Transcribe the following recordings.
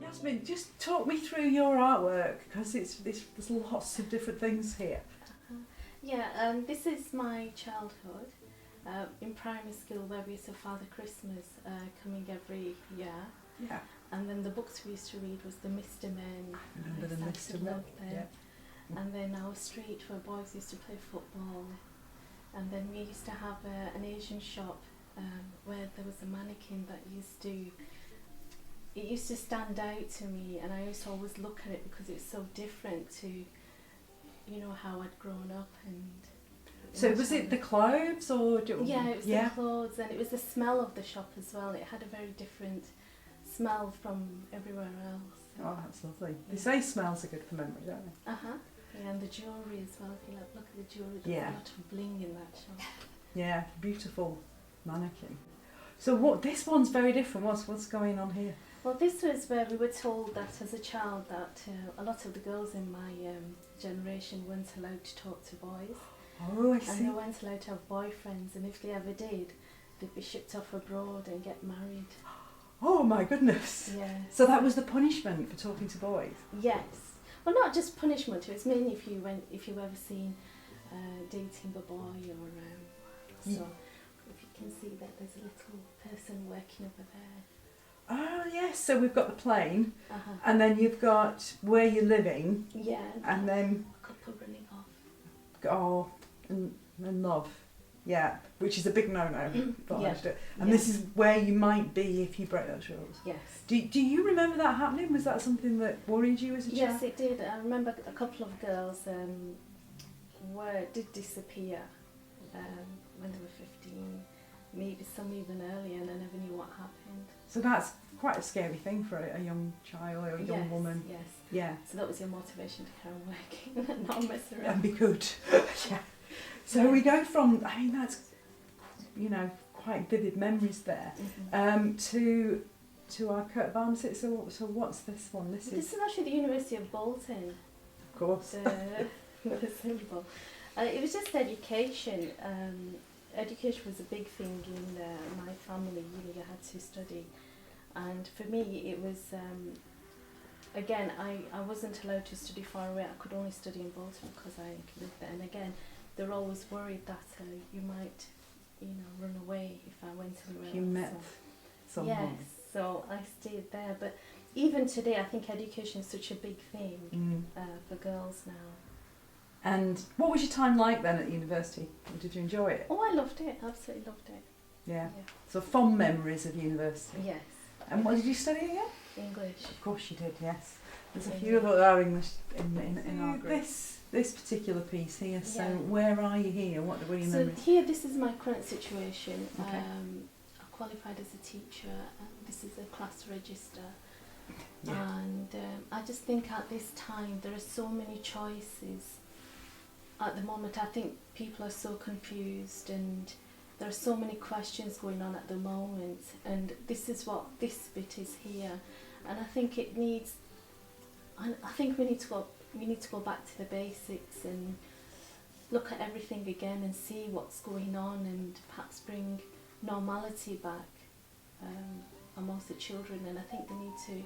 Yasmin, just talk me through your artwork, because there's lots of different things here. This is my childhood in primary school, where we used to Father Christmas coming every year. Yeah. And then the books we used to read was the Mr. Men. Remember the Mr. Men? Yeah. And then our street where boys used to play football. And then we used to have an Asian shop where there was a mannequin that used to stand out to me, and I used to always look at it because it's so different to, how I'd grown up. And so was it the clothes or? Yeah, it was the clothes, and it was the smell of the shop as well. It had a very different smell from everywhere else. Oh, that's lovely. They say smells are good for memory, don't they? Yeah, and the jewellery as well. If you look at the jewellery, there's a lot of bling in that shop. Yeah, beautiful mannequin. So this one's very different. What's going on here? Well, this was where we were told that as a child that a lot of the girls in my generation weren't allowed to talk to boys. Oh, I see. And they weren't allowed to have boyfriends, and if they ever did, they'd be shipped off abroad and get married. Oh my goodness. Yeah. So that was the punishment for talking to boys? Yes. Well, not just punishment, it was mainly if you ever seen dating a boy or so. If you can see that there's a little person working over there. Oh yes, so we've got the plane, and then you've got where you're living, and then a couple running off. Oh, and love, which is a big no-no. And this is where you might be if you break those rules. Yes. Do you remember that happening? Was that something that worried you as a child? Yes, it did. I remember a couple of girls did disappear when they were 15. Maybe some even earlier, and I never knew what happened. So that's quite a scary thing for a young child or a young woman. Yes. Yeah. So that was your motivation to carry on working and not mess around. And be good. Yeah. So we go from, that's, quite vivid memories there, to our coat of arms. So what's this one? This is actually the University of Bolton. Of course. The symbol. It was just education. Education was a big thing in my family. I had to study, and for me it was again I wasn't allowed to study far away. I could only study in Bolton because I lived there, and again they're always worried that you might run away if I went anywhere else. You met someone. Yes, so I stayed there, but even today I think education is such a big thing for girls now. And what was your time like then at university? Did you enjoy it? Oh, I loved it. Absolutely loved it. Yeah. So fond memories of university. Yes. And what did you study again? English. Of course you did. Yes. There's a few of our English in our group. This particular piece here. So where are you here? What were your memories? So here, this is my current situation. Okay. I qualified as a teacher, and this is a class register. Yeah. And I just think at this time there are so many choices. At the moment, I think people are so confused, and there are so many questions going on at the moment, and this is what this bit is here, and I think it needs. I think we need to go back to the basics and look at everything again and see what's going on, and perhaps bring normality back amongst the children. And I think they need to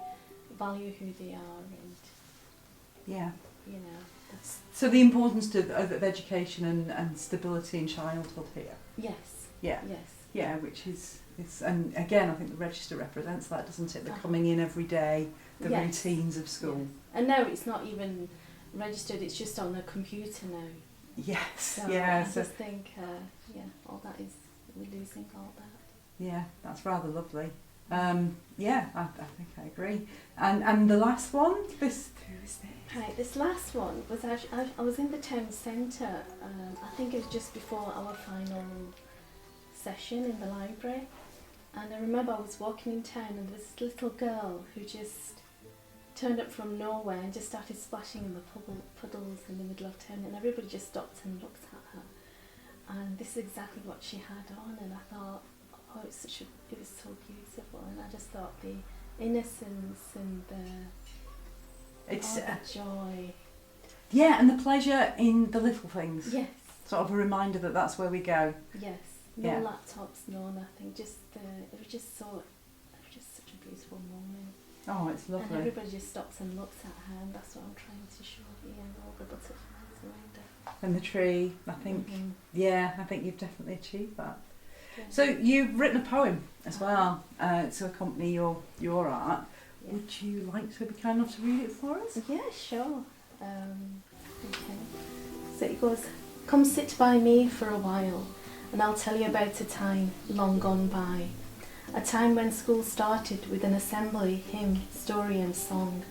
value who they are, and So the importance of education and stability in childhood here. Yes. Yeah. Yes. Yeah, which is and again I think the register represents that, doesn't it? They're coming in every day, the routines of school. Yes. And now it's not even registered; it's just on the computer now. Yes. So yeah. I just think all that is, we're losing all that. Yeah, that's rather lovely. I think I agree. And the last one, who is this? Right, this last one was actually, I was in the town centre. I think it was just before our final session in the library, and I remember I was walking in town, and there was this little girl who just turned up from nowhere and just started splashing in the puddles in the middle of town, and everybody just stopped and looked at her. And this is exactly what she had on, and I thought, oh, it was so beautiful, and I just thought the innocence and the joy. Yeah, and the pleasure in the little things. Yes. Sort of a reminder that that's where we go. Yes. No laptops, no nothing. It was just such a beautiful moment. Oh, it's lovely. And everybody just stops and looks at her, and that's what I'm trying to show here, and all the butterflies around her. And the tree, I think, I think you've definitely achieved that. Yeah. So you've written a poem as well to accompany your art. Yeah. Would you like to be kind enough to read it for us? Yeah, sure. Okay. So it goes, come sit by me for a while, and I'll tell you about a time long gone by. A time when school started with an assembly, hymn, story and song,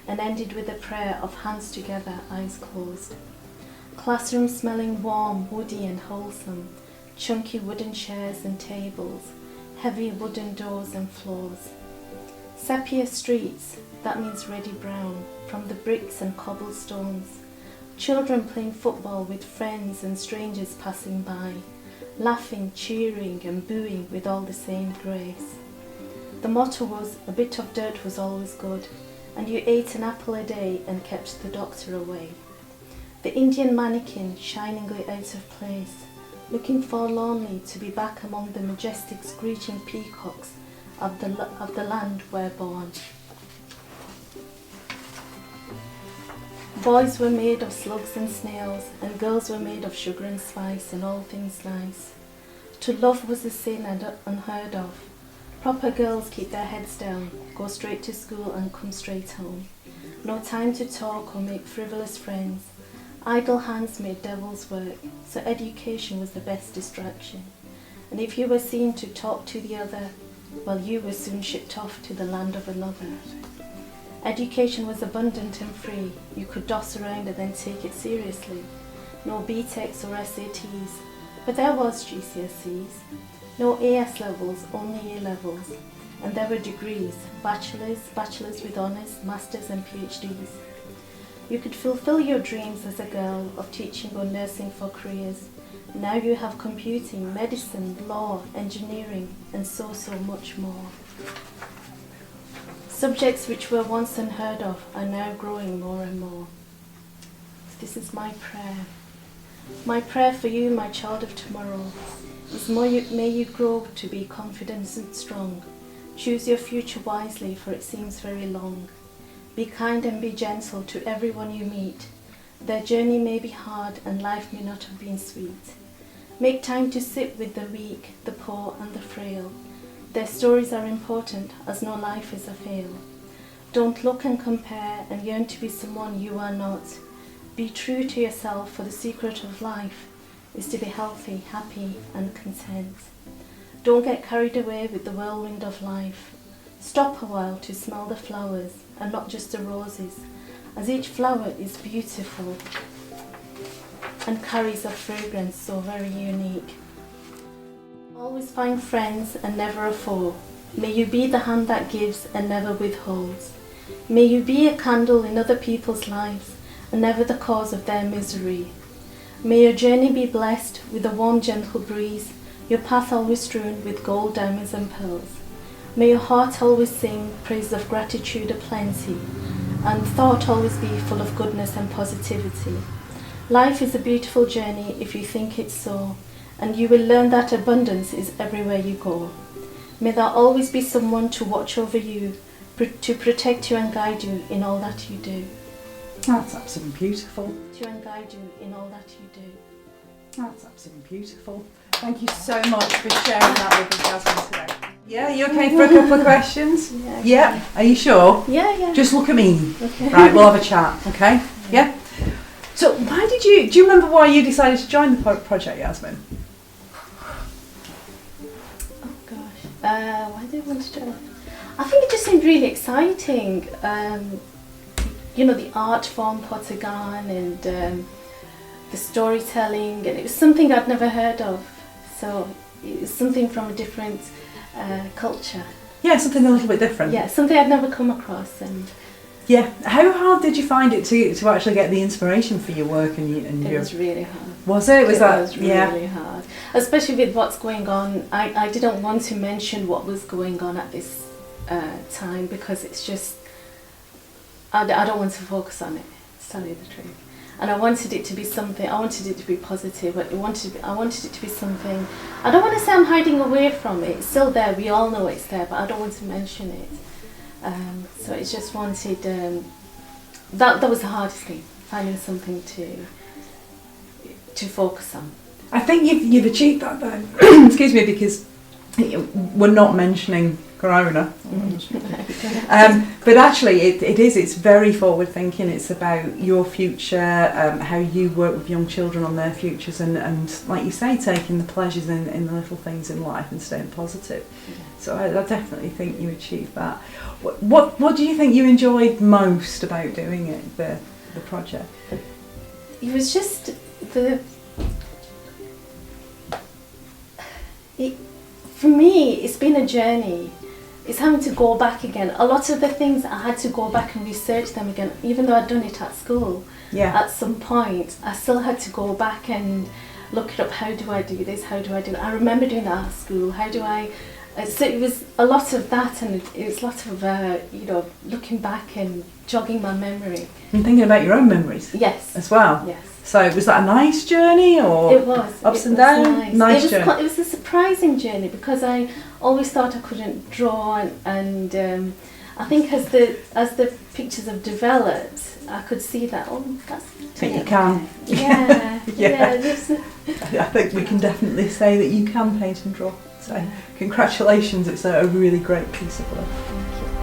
and ended with a prayer of hands together, eyes closed. Classroom smelling warm, woody and wholesome, chunky wooden chairs and tables, heavy wooden doors and floors. Sepia streets, that means reddy brown, from the bricks and cobblestones. Children playing football with friends and strangers passing by, laughing, cheering and booing with all the same grace. The motto was, a bit of dirt was always good, and you ate an apple a day and kept the doctor away. The Indian mannequin shiningly out of place, looking forlornly to be back among the majestic screeching peacocks of the land we're born. Boys were made of slugs and snails, and girls were made of sugar and spice and all things nice. To love was a sin and unheard of. Proper girls keep their heads down, go straight to school and come straight home. No time to talk or make frivolous friends. Idle hands made devil's work, so education was the best distraction. And if you were seen to talk to the other, well, you were soon shipped off to the land of another. Education was abundant and free. You could doss around and then take it seriously. No BTECs or SATs, but there was GCSEs. No AS levels, only A levels. And there were degrees, bachelors with honours, masters and PhDs. You could fulfill your dreams as a girl of teaching or nursing for careers. Now you have computing, medicine, law, engineering, and so much more. Subjects which were once unheard of are now growing more and more. This is my prayer. My prayer for you, my child of tomorrow, is may you grow to be confident and strong. Choose your future wisely, for it seems very long. Be kind and be gentle to everyone you meet. Their journey may be hard and life may not have been sweet. Make time to sit with the weak, the poor and the frail. Their stories are important, as no life is a fail. Don't look and compare and yearn to be someone you are not. Be true to yourself, for the secret of life is to be healthy, happy and content. Don't get carried away with the whirlwind of life. Stop a while to smell the flowers, and not just the roses, as each flower is beautiful and carries a fragrance so very unique. Always find friends and never a foe. May you be the hand that gives and never withholds. May you be a candle in other people's lives and never the cause of their misery. May your journey be blessed with a warm, gentle breeze, your path always strewn with gold, diamonds and pearls. May your heart always sing praise of gratitude aplenty, and thought always be full of goodness and positivity. Life is a beautiful journey if you think it so, and you will learn that abundance is everywhere you go. May there always be someone to watch over you, to protect you and guide you in all that you do. That's absolutely beautiful. To and guide you in all that you do. That's absolutely beautiful. Thank you so much for sharing that with us, Yasmin, today. Yeah, you okay for a couple of questions? Yeah. Are you sure? Yeah. Just look at me. Okay. Right, we'll have a chat, okay? Yeah? So why do you remember why you decided to join the project, Yasmin? Oh gosh, why did I want to join? I think it just seemed really exciting. The art form Potagon and the storytelling, and it was something I'd never heard of. So it was something from a different culture. Yeah, something a little bit different. Yeah, something I'd never come across. And yeah, how hard did you find it to actually get the inspiration for your work and it was really hard. Was it? It was really hard, especially with what's going on. I didn't want to mention what was going on at this time because it's just I don't want to focus on it, to tell you the truth. And I wanted it to be something. I wanted it to be positive. I wanted it to be something. I don't want to say I'm hiding away from it. It's still there. We all know it's there, but I don't want to mention it. So it's just wanted, that was the hardest thing, finding something to focus on. I think you've achieved that though. Excuse me, because we're not mentioning Corona. But actually it's very forward thinking. It's about your future, how you work with young children on their futures, and like you say, taking the pleasures in the little things in life and staying positive. Yeah. So I definitely think you achieved that. What do you think you enjoyed most about doing it, the project? It was just for me, it's been a journey. It's having to go back again. A lot of the things I had to go back and research them again, even though I'd done it at school. Yeah. At some point, I still had to go back and look it up. How do I do this? How do I do it? I remember doing that at school. How do I? So it was a lot of that, and it was a lot of looking back and jogging my memory. And thinking about your own memories. Yes. As well. Yes. So was that a nice journey, or it was ups it and was downs? Nice journey. It was a surprising journey because I always thought I couldn't draw, and I think as the pictures have developed, I could see that that's. That you can. Yeah. Yeah. I think we can definitely say that you can paint and draw. So congratulations! It's a really great piece of work. Thank you.